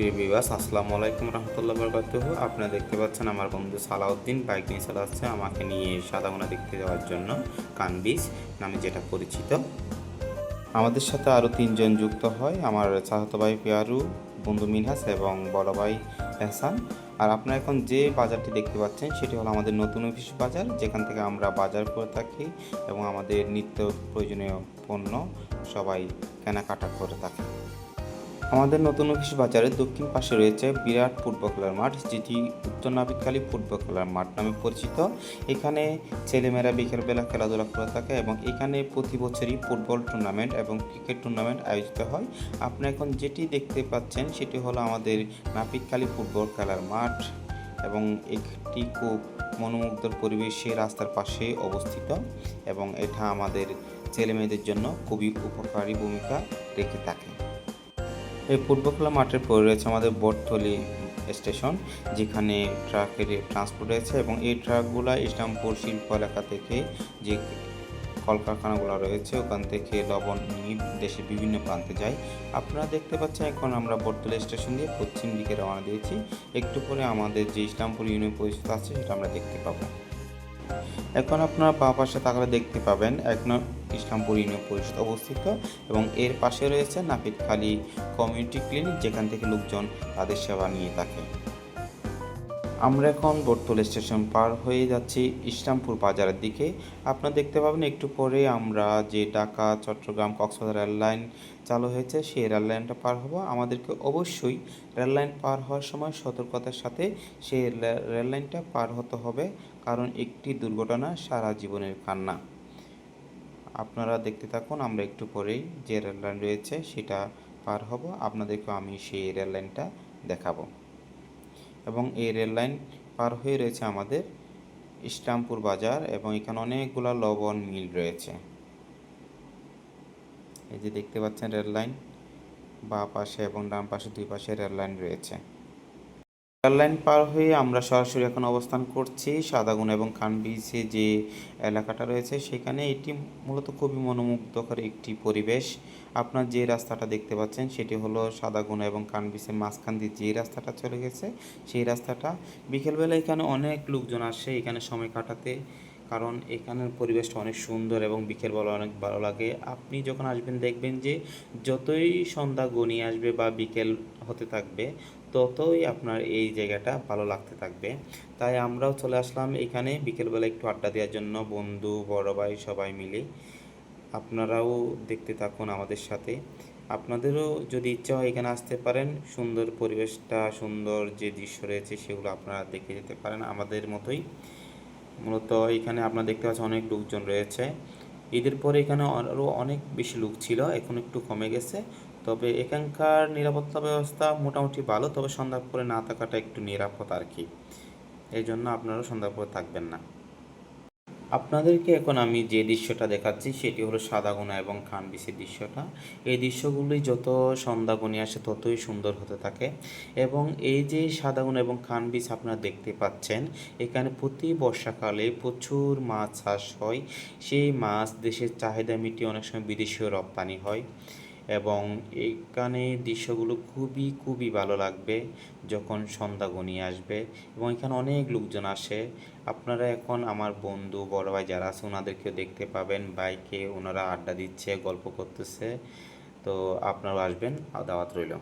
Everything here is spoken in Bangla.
প্রিয় ভিউয়ার্স, আসসালামু আলাইকুম রহমতুল্লাহ বরকাতুহু। আপনারা দেখতে পাচ্ছেন আমার বন্ধু সালাউদ্দিন বাইক নিয়ে চলে আসছে আমাকে নিয়ে সাদাগোনা দেখতে যাওয়ার জন্য, কানবিচ নামে যেটা পরিচিত। আমাদের সাথে আরও তিনজন যুক্ত হয়, আমার চাচাতো ভাই পিয়ারু, বন্ধু মিনহাস এবং বড় ভাই এহসান। আর আপনারা এখন যে বাজারটি দেখতে পাচ্ছেন সেটি হলো আমাদের নতুন অফিস বাজার, যেখান থেকে আমরা বাজার করে থাকি এবং আমাদের নিত্য প্রয়োজনীয় পণ্য সবাই কেনাকাটা করে থাকি। আমাদের নতুন অফিস বাজারের দক্ষিণ পাশে রয়েছে বিরাট ফুটবল খেলার মাঠ, যেটি উত্তর নাবিকখালী ফুটবল খেলার মাঠ নামে পরিচিত। এখানে ছেলেমেয়েরা বিকেলবেলা খেলাধুলা করে থাকে এবং এখানে প্রতি বছরই ফুটবল টুর্নামেন্ট এবং ক্রিকেট টুর্নামেন্ট আয়োজিত হয়। আপনি এখন যেটি দেখতে পাচ্ছেন সেটি হলো আমাদের নাপিতখালী ফুটবল খেলার মাঠ এবং একটি খুব মনোমুগ্ধর পরিবেশে রাস্তার পাশে অবস্থিত এবং এটা আমাদের ছেলেমেয়েদের জন্য খুবই উপকারী ভূমিকা রেখে থাকে। এই ফুটবল খেলা মাঠের পরে রয়েছে আমাদের বটতলী স্টেশন, যেখানে ট্রাকের ট্রান্সপোর্ট রয়েছে এবং এই ট্রাকগুলো ইসলামপুর শিল্প এলাকা থেকে যে কলকারখানাগুলো রয়েছে ওখান থেকে লবণ নিয়ে দেশের বিভিন্ন প্রান্তে যায়। আপনারা দেখতে পাচ্ছেন এখন আমরা বটতলী স্টেশন দিয়ে পশ্চিম দিকে রওনা দিয়েছি। একটু পরে আমাদের যে ইসলামপুর ইউনিয়ন পরিষদ আছে সেটা আমরা দেখতে পাবো। এখন আপনারা বাঁ পাশে তাকালে দেখতে পাবেন এক নং ইসলামপুর ইউনিয়ন পরিষদ অবস্থিত এবং এর পাশে রয়েছে নাপিতখালী কমিউনিটি ক্লিনিক, যেখান থেকে লোকজন তাদের সেবা নিয়ে থাকে। আমরা এখন বটতলী স্টেশন পার হয়ে যাচ্ছি ইসলামপুর বাজারের দিকে। আপনারা দেখতে পাবেন একটু পরে আমরা যে ঢাকা চট্টগ্রাম কক্সবাজার রেল লাইন চালু হয়েছে সেই রেল লাইনটা পার হব। আমাদেরকে অবশ্যই রেল লাইন পার হওয়ার সময় সতর্কতার সাথে সেই রেল লাইনটা পার হতে হবে, কারণ একটি দুর্ঘটনা সারা জীবনের কান্না। আপনারা দেখতে থাকুন, আমরা একটু পরেই যে রেল লাইন রয়েছে সেটা পার হব, আপনাদেরকে আমি সেই রেল লাইনটা দেখাবো। এবং এই রেল লাইন পার হয়ে রয়েছে আমাদের ইসলামপুর বাজার এবং এখানে অনেকগুলো লবণ মিল রয়েছে। এই যে দেখতে পাচ্ছেন রেল লাইন, বাঁ পাশে এবং ডান পাশে দুই পাশে রেল লাইন রয়েছে। রেল লাইন পার হয়ে আমরা সরাসরি এখন অবস্থান করছি সাদাগুনা এবং কানবিচে যে এলাকাটা রয়েছে সেখানে। এটি মূলত খুবই মনোমুগ্ধকর একটি পরিবেশ। আপনার যে রাস্তাটা দেখতে পাচ্ছেন সেটি হলো সাদাগুনা এবং কানবিচের মাঝখান দিয়ে যে রাস্তাটা চলে গেছে সেই রাস্তাটা। বিকেলবেলা এখানে অনেক লোকজন আসে এখানে সময় কাটাতে, কারণ এখানের পরিবেশটা অনেক সুন্দর এবং বিকেলবেলা অনেক ভালো লাগে। আপনি যখন আসবেন দেখবেন যে যতই সন্ধ্যা গনিয়ে আসবে বা বিকেল হতে থাকবে ততই আপনার এই জায়গাটা ভালো লাগতে থাকবে। তাই আমরাও চলে আসলাম এখানে বিকেলবেলা একটু আড্ডা দেওয়ার জন্য, বন্ধু বড় ভাই সবাই মিলে। আপনারাও দেখতে থাকুন আমাদের সাথে। আপনাদেরও যদি ইচ্ছা হয় এখানে আসতে পারেন, সুন্দর পরিবেশটা, সুন্দর যে দৃশ্য রয়েছে সেগুলো আপনারা দেখে যেতে পারেন আমাদের মতোই। মূলত এখানে আপনারা দেখতে পাচ্ছেন অনেক লোকজন রয়েছে। ঈদের পরে এখানে আরও অনেক বেশি লোক ছিল, এখন একটু কমে গেছে। তবে এখানকার নিরাপত্তা ব্যবস্থা মোটামুটি ভালো, তবে সন্ধ্যার পরে না থাকাটা একটু নিরাপদ আর কি। এই জন্য আপনারাও সন্ধ্যার পরে থাকবেন না। আপনাদেরকে এখন আমি যে দৃশ্যটা দেখাচ্ছি সেটি হলো সাদাগোনা এবং খানবিসের দৃশ্যটা। এই দৃশ্যগুলি যত সন্ধ্যা ঘনিয়ে আসে ততই সুন্দর হতে থাকে। এবং এই যে সাদাগোনা এবং খানবিস আপনারা দেখতে পাচ্ছেন, এখানে প্রতি বর্ষাকালে প্রচুর মাছ চাষ হয়। সেই মাছ দেশের চাহিদা মিটিয়ে অনেক সময় বিদেশেও রপ্তানি হয় এবং এখানে দৃশ্যগুলো খুবই খুবই ভালো লাগবে যখন সন্ধ্যা ঘনিয়ে আসবে এবং এখানে অনেক লোকজন আসে। আপনারা এখন আমার বন্ধু বড় ভাই যারা আছে ওনাদেরকেও দেখতে পাবেন, বাইকে ওনারা আড্ডা দিচ্ছে, গল্প করতেছে। তো আপনারাও আসবেন, দাওয়াত রইল।